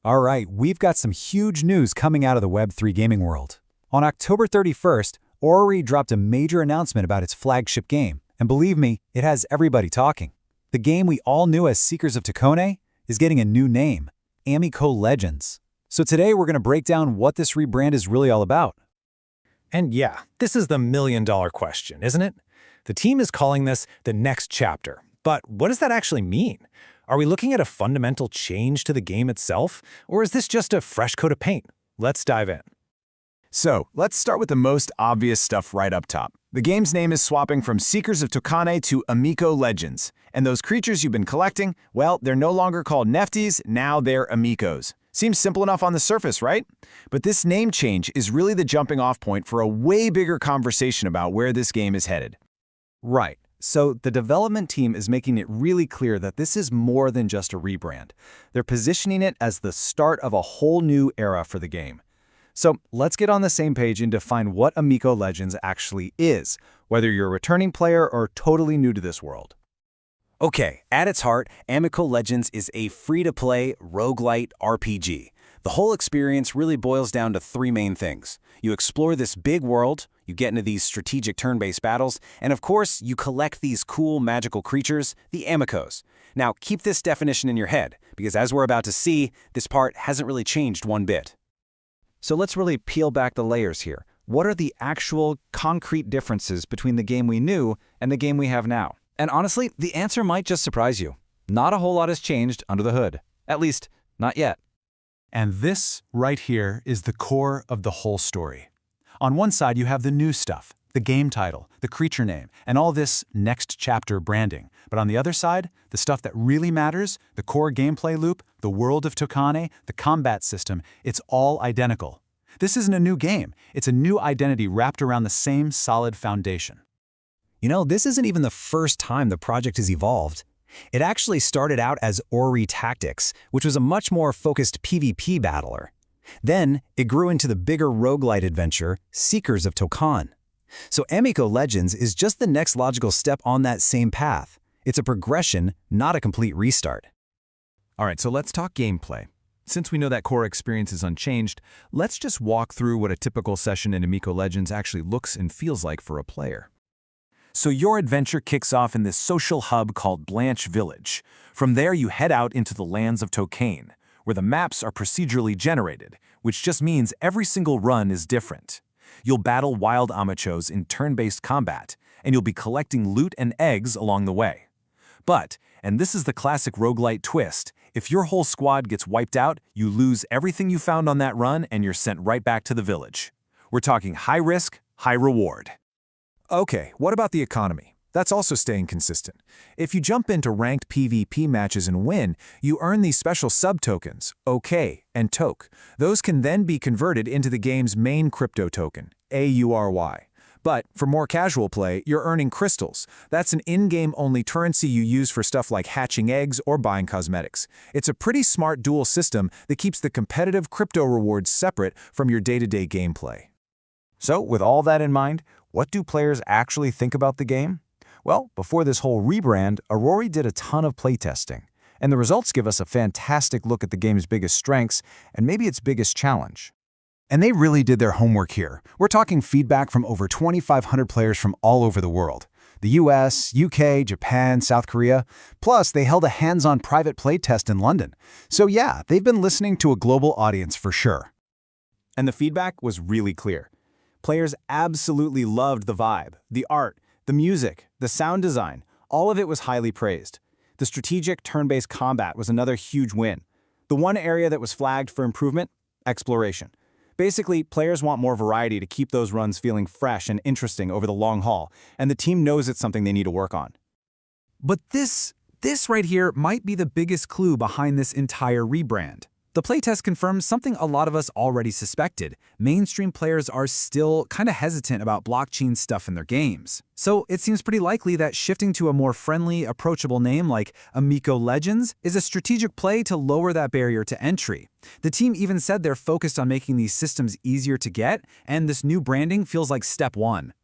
All right, we've got some huge news coming out of the Web3 gaming world. On October 31st, Aurory dropped a major announcement about its flagship game, and believe me, it has everybody talking. The game we all knew as Seekers of Tokane is getting a new name, Amiko Legends. So today we're going to break down what this rebrand is really all about. And yeah, this is the million-dollar question, isn't it? The team is calling this the next chapter. But what does that actually mean? Are we looking at a fundamental change to the game itself, or is this just a fresh coat of paint? Let's dive in. So, let's start with the most obvious stuff right up top. The game's name is swapping from Seekers of Tokane to Amiko Legends. And those creatures you've been collecting, well, they're no longer called Nefties, now they're Amikos. Seems simple enough on the surface, right? But this name change is really the jumping off point for a way bigger conversation about where this game is headed. Right. So the development team is making it really clear that this is more than just a rebrand. They're positioning it as the start of a whole new era for the game. So let's get on the same page and define what Amiko Legends actually is, whether you're a returning player or totally new to this world. Okay, at its heart, Amiko Legends is a free-to-play, roguelite RPG. The whole experience really boils down to three main things. You explore this big world, you get into these strategic turn-based battles, and of course, you collect these cool magical creatures, the Amikos. Now, keep this definition in your head, because as we're about to see, this part hasn't really changed one bit. So let's really peel back the layers here. What are the actual, concrete differences between the game we knew and the game we have now? And honestly, the answer might just surprise you. Not a whole lot has changed under the hood. At least, not yet. And this, right here, is the core of the whole story. On one side, you have the new stuff, the game title, the creature name, and all this next chapter branding. But on the other side, the stuff that really matters, the core gameplay loop, the world of Tokane, the combat system, it's all identical. This isn't a new game. It's a new identity wrapped around the same solid foundation. You know, this isn't even the first time the project has evolved. It actually started out as AURY Tactics, which was a much more focused PvP battler. Then, it grew into the bigger roguelite adventure, Seekers of Tokane. So Amiko Legends is just the next logical step on that same path. It's a progression, not a complete restart. All right, so let's talk gameplay. Since we know that core experience is unchanged, let's just walk through what a typical session in Amiko Legends actually looks and feels like for a player. So your adventure kicks off in this social hub called Blanche Village. From there, you head out into the lands of Tokane, where the maps are procedurally generated, which just means every single run is different. You'll battle wild Amikos in turn-based combat, and you'll be collecting loot and eggs along the way. But, and this is the classic roguelite twist, if your whole squad gets wiped out, you lose everything you found on that run and you're sent right back to the village. We're talking high risk, high reward. Okay, what about the economy? That's also staying consistent. If you jump into ranked PvP matches and win, you earn these special sub-tokens, OK and Tok. Those can then be converted into the game's main crypto token, AURY. But for more casual play, you're earning crystals. That's an in-game only currency you use for stuff like hatching eggs or buying cosmetics. It's a pretty smart dual system that keeps the competitive crypto rewards separate from your day-to-day gameplay. So, with all that in mind, what do players actually think about the game? Well, before this whole rebrand, Aurory did a ton of playtesting, and the results give us a fantastic look at the game's biggest strengths and maybe its biggest challenge. And they really did their homework here. We're talking feedback from over 2,500 players from all over the world. The US, UK, Japan, South Korea. Plus, they held a hands-on private playtest in London. So yeah, they've been listening to a global audience for sure. And the feedback was really clear. Players absolutely loved the vibe, the art, the music, the sound design. All of it was highly praised. The strategic turn-based combat was another huge win. The one area that was flagged for improvement? Exploration. Basically, players want more variety to keep those runs feeling fresh and interesting over the long haul, and the team knows it's something they need to work on. But this right here might be the biggest clue behind this entire rebrand. The playtest confirms something a lot of us already suspected. Mainstream players are still kind of hesitant about blockchain stuff in their games. So it seems pretty likely that shifting to a more friendly, approachable name like Amiko Legends is a strategic play to lower that barrier to entry. The team even said they're focused on making these systems easier to get, and this new branding feels like step one.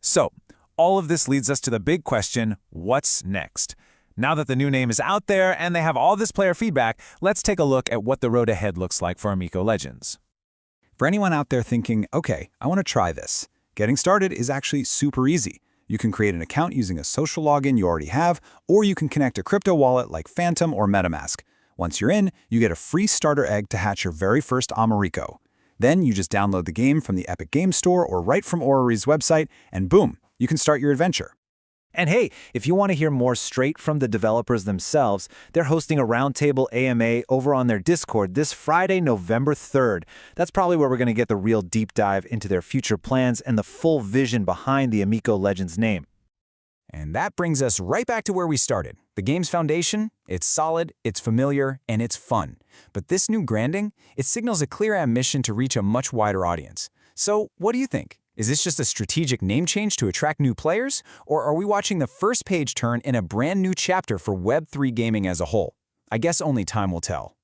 So, all of this leads us to the big question, what's next? Now that the new name is out there and they have all this player feedback, let's take a look at what the road ahead looks like for Amiko Legends. For anyone out there thinking, okay, I want to try this, getting started is actually super easy. You can create an account using a social login you already have, or you can connect a crypto wallet like Phantom or MetaMask. Once you're in, you get a free starter egg to hatch your very first Americo. Then you just download the game from the Epic Game Store or right from Aurory's website, and boom, you can start your adventure. And hey, if you want to hear more straight from the developers themselves, they're hosting a roundtable AMA over on their Discord this Friday, November 3rd. That's probably where we're going to get the real deep dive into their future plans and the full vision behind the Amiko Legends name. And that brings us right back to where we started. The game's foundation, it's solid, it's familiar, and it's fun. But this new branding, it signals a clear ambition to reach a much wider audience. So what do you think? Is this just a strategic name change to attract new players, or are we watching the first page turn in a brand new chapter for Web3 gaming as a whole? I guess only time will tell.